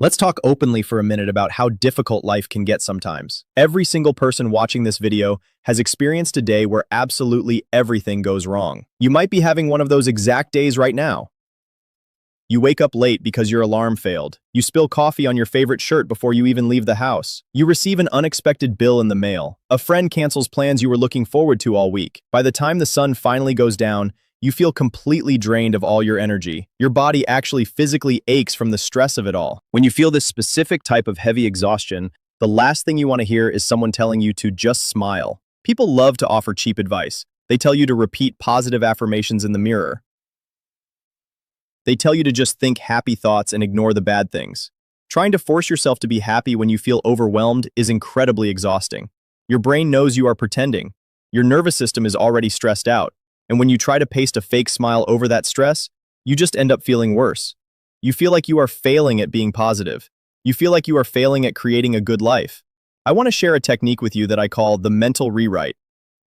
Let's talk openly for a minute about how difficult life can get sometimes. Every single person watching this video has experienced a day where absolutely everything goes wrong. You might be having one of those exact days right now. You wake up late because your alarm failed. You spill coffee on your favorite shirt before you even leave the house. You receive an unexpected bill in the mail. A friend cancels plans you were looking forward to all week. By the time the sun finally goes down, you feel completely drained of all your energy. Your body actually physically aches from the stress of it all. When you feel this specific type of heavy exhaustion, the last thing you want to hear is someone telling you to just smile. People love to offer cheap advice. They tell you to repeat positive affirmations in the mirror. They tell you to just think happy thoughts and ignore the bad things. Trying to force yourself to be happy when you feel overwhelmed is incredibly exhausting. Your brain knows you are pretending. Your nervous system is already stressed out. And when you try to paste a fake smile over that stress, you just end up feeling worse. You feel like you are failing at being positive. You feel like you are failing at creating a good life. I want to share a technique with you that I call the mental rewrite.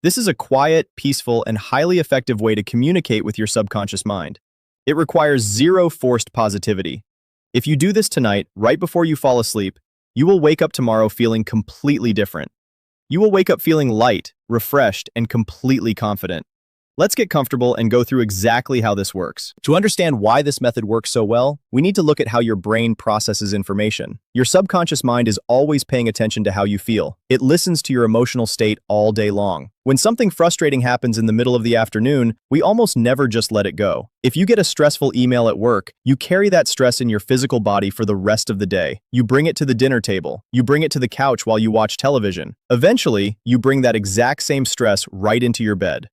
This is a quiet, peaceful, and highly effective way to communicate with your subconscious mind. It requires zero forced positivity. If you do this tonight, right before you fall asleep, you will wake up tomorrow feeling completely different. You will wake up feeling light, refreshed, and completely confident. Let's get comfortable and go through exactly how this works. To understand why this method works so well, we need to look at how your brain processes information. Your subconscious mind is always paying attention to how you feel. It listens to your emotional state all day long. When something frustrating happens in the middle of the afternoon, we almost never just let it go. If you get a stressful email at work, you carry that stress in your physical body for the rest of the day. You bring it to the dinner table. You bring it to the couch while you watch television. Eventually, you bring that exact same stress right into your bed.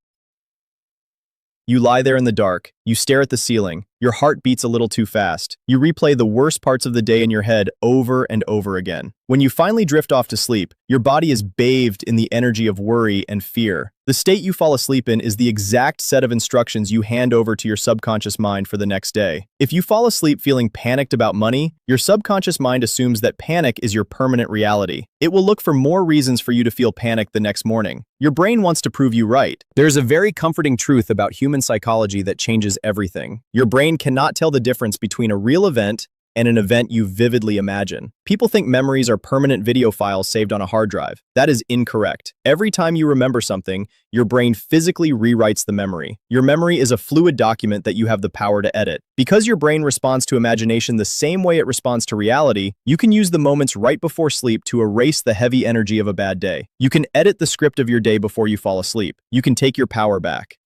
You lie there in the dark, you stare at the ceiling, your heart beats a little too fast. You replay the worst parts of the day in your head over and over again. When you finally drift off to sleep, your body is bathed in the energy of worry and fear. The state you fall asleep in is the exact set of instructions you hand over to your subconscious mind for the next day. If you fall asleep feeling panicked about money, your subconscious mind assumes that panic is your permanent reality. It will look for more reasons for you to feel panicked the next morning. Your brain wants to prove you right. There's a very comforting truth about human psychology that changes everything. Your brain cannot tell the difference between a real event and an event you vividly imagine. People think memories are permanent video files saved on a hard drive. That is incorrect. Every time you remember something, your brain physically rewrites the memory. Your memory is a fluid document that you have the power to edit. Because your brain responds to imagination the same way it responds to reality, you can use the moments right before sleep to erase the heavy energy of a bad day. You can edit the script of your day before you fall asleep. You can take your power back.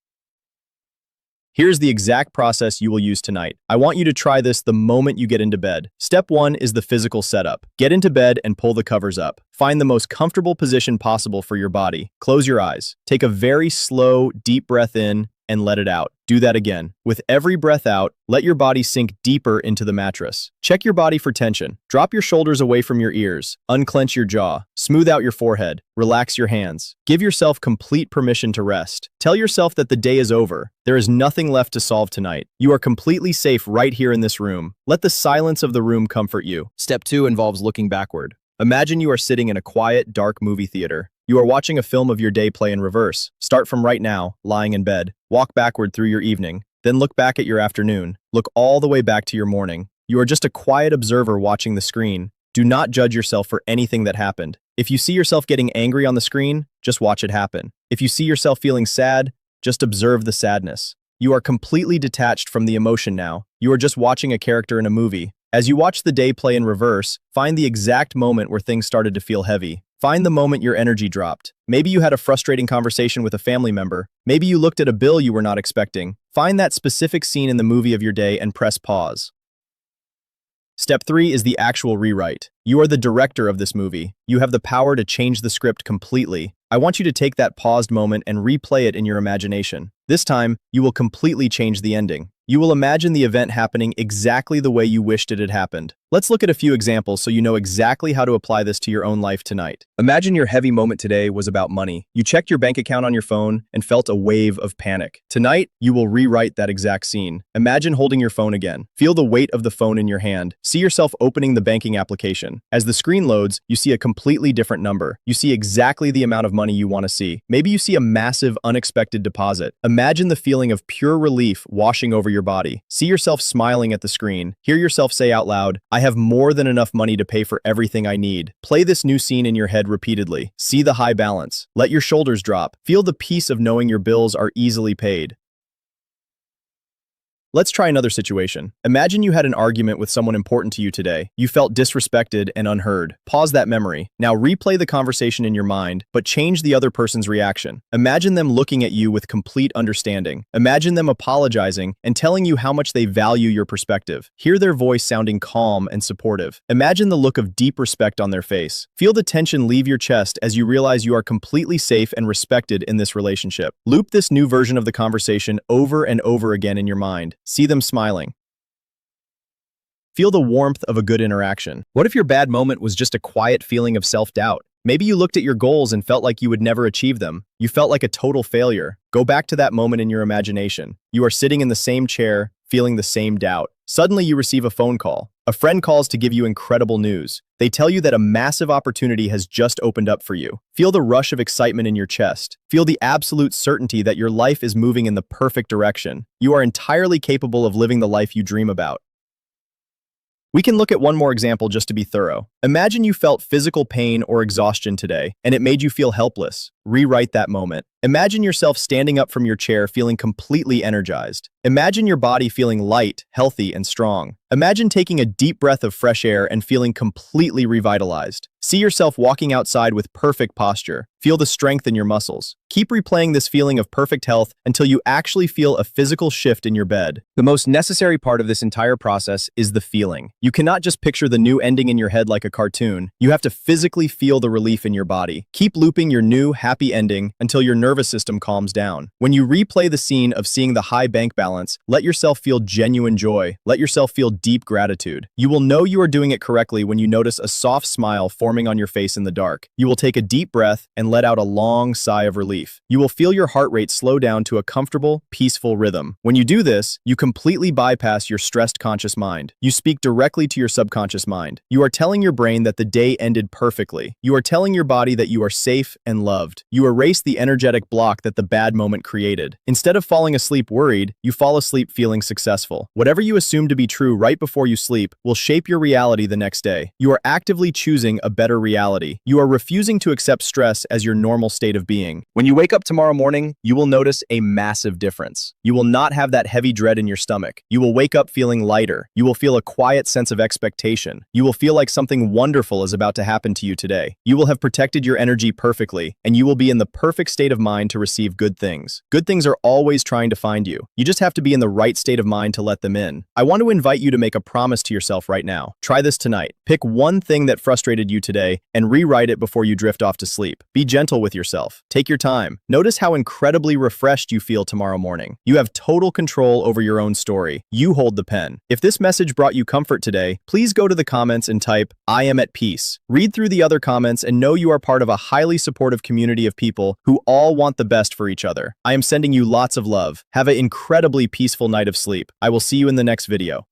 Here's the exact process you will use tonight. I want you to try this the moment you get into bed. Step 1 is the physical setup. Get into bed and pull the covers up. Find the most comfortable position possible for your body. Close your eyes. Take a very slow, deep breath in and let it out. Do that again. With every breath out, let your body sink deeper into the mattress. Check your body for tension. Drop your shoulders away from your ears. Unclench your jaw. Smooth out your forehead. Relax your hands. Give yourself complete permission to rest. Tell yourself that the day is over. There is nothing left to solve tonight. You are completely safe right here in this room. Let the silence of the room comfort you. Step 2 involves looking backward. Imagine you are sitting in a quiet, dark movie theater. You are watching a film of your day play in reverse. Start from right now, lying in bed. Walk backward through your evening. Then look back at your afternoon. Look all the way back to your morning. You are just a quiet observer watching the screen. Do not judge yourself for anything that happened. If you see yourself getting angry on the screen, just watch it happen. If you see yourself feeling sad, just observe the sadness. You are completely detached from the emotion now. You are just watching a character in a movie. As you watch the day play in reverse, find the exact moment where things started to feel heavy. Find the moment your energy dropped. Maybe you had a frustrating conversation with a family member. Maybe you looked at a bill you were not expecting. Find that specific scene in the movie of your day and press pause. Step 3 is the actual rewrite. You are the director of this movie. You have the power to change the script completely. I want you to take that paused moment and replay it in your imagination. This time, you will completely change the ending. You will imagine the event happening exactly the way you wished it had happened. Let's look at a few examples so you know exactly how to apply this to your own life tonight. Imagine your heavy moment today was about money. You checked your bank account on your phone and felt a wave of panic. Tonight, you will rewrite that exact scene. Imagine holding your phone again. Feel the weight of the phone in your hand. See yourself opening the banking application. As the screen loads, you see a completely different number. You see exactly the amount of money you want to see. Maybe you see a massive, unexpected deposit. Imagine the feeling of pure relief washing over your body. See yourself smiling at the screen. Hear yourself say out loud, "I have more than enough money to pay for everything I need." Play this new scene in your head repeatedly. See the high balance. Let your shoulders drop. Feel the peace of knowing your bills are easily paid. Let's try another situation. Imagine you had an argument with someone important to you today. You felt disrespected and unheard. Pause that memory. Now replay the conversation in your mind, but change the other person's reaction. Imagine them looking at you with complete understanding. Imagine them apologizing and telling you how much they value your perspective. Hear their voice sounding calm and supportive. Imagine the look of deep respect on their face. Feel the tension leave your chest as you realize you are completely safe and respected in this relationship. Loop this new version of the conversation over and over again in your mind. See them smiling. Feel the warmth of a good interaction. What if your bad moment was just a quiet feeling of self-doubt? Maybe you looked at your goals and felt like you would never achieve them. You felt like a total failure. Go back to that moment in your imagination. You are sitting in the same chair, feeling the same doubt. Suddenly you receive a phone call. A friend calls to give you incredible news. They tell you that a massive opportunity has just opened up for you. Feel the rush of excitement in your chest. Feel the absolute certainty that your life is moving in the perfect direction. You are entirely capable of living the life you dream about. We can look at one more example just to be thorough. Imagine you felt physical pain or exhaustion today, and it made you feel helpless. Rewrite that moment. Imagine yourself standing up from your chair feeling completely energized. Imagine your body feeling light, healthy, and strong. Imagine taking a deep breath of fresh air and feeling completely revitalized. See yourself walking outside with perfect posture. Feel the strength in your muscles. Keep replaying this feeling of perfect health until you actually feel a physical shift in your bed. The most necessary part of this entire process is the feeling. You cannot just picture the new ending in your head like a cartoon. You have to physically feel the relief in your body. Keep looping your new, happy ending until your nervous system calms down. When you replay the scene of seeing the high bank balance, let yourself feel genuine joy. Let yourself feel deep gratitude. You will know you are doing it correctly when you notice a soft smile forming on your face in the dark. You will take a deep breath and let out a long sigh of relief. You will feel your heart rate slow down to a comfortable, peaceful rhythm. When you do this, you completely bypass your stressed conscious mind. You speak directly to your subconscious mind. You are telling your brain that the day ended perfectly. You are telling your body that you are safe and loved. You erase the energetic block that the bad moment created. Instead of falling asleep worried, you fall asleep feeling successful. Whatever you assume to be true right before you sleep will shape your reality the next day. You are actively choosing a better reality. You are refusing to accept stress as your normal state of being. When you wake up tomorrow morning, you will notice a massive difference. You will not have that heavy dread in your stomach. You will wake up feeling lighter. You will feel a quiet sense of expectation. You will feel like something wonderful is about to happen to you today. You will have protected your energy perfectly, and you will be in the perfect state of mind to receive good things. Good things are always trying to find you. You just have to be in the right state of mind to let them in. I want to invite you to make a promise to yourself right now. Try this tonight. Pick one thing that frustrated you today and rewrite it before you drift off to sleep. Be gentle with yourself. Take your time. Notice how incredibly refreshed you feel tomorrow morning. You have total control over your own story. You hold the pen. If this message brought you comfort today, please go to the comments and type, "I am at peace." Read through the other comments and know you are part of a highly supportive community of people who all want the best for each other. I am sending you lots of love. Have an incredibly peaceful night of sleep. I will see you in the next video.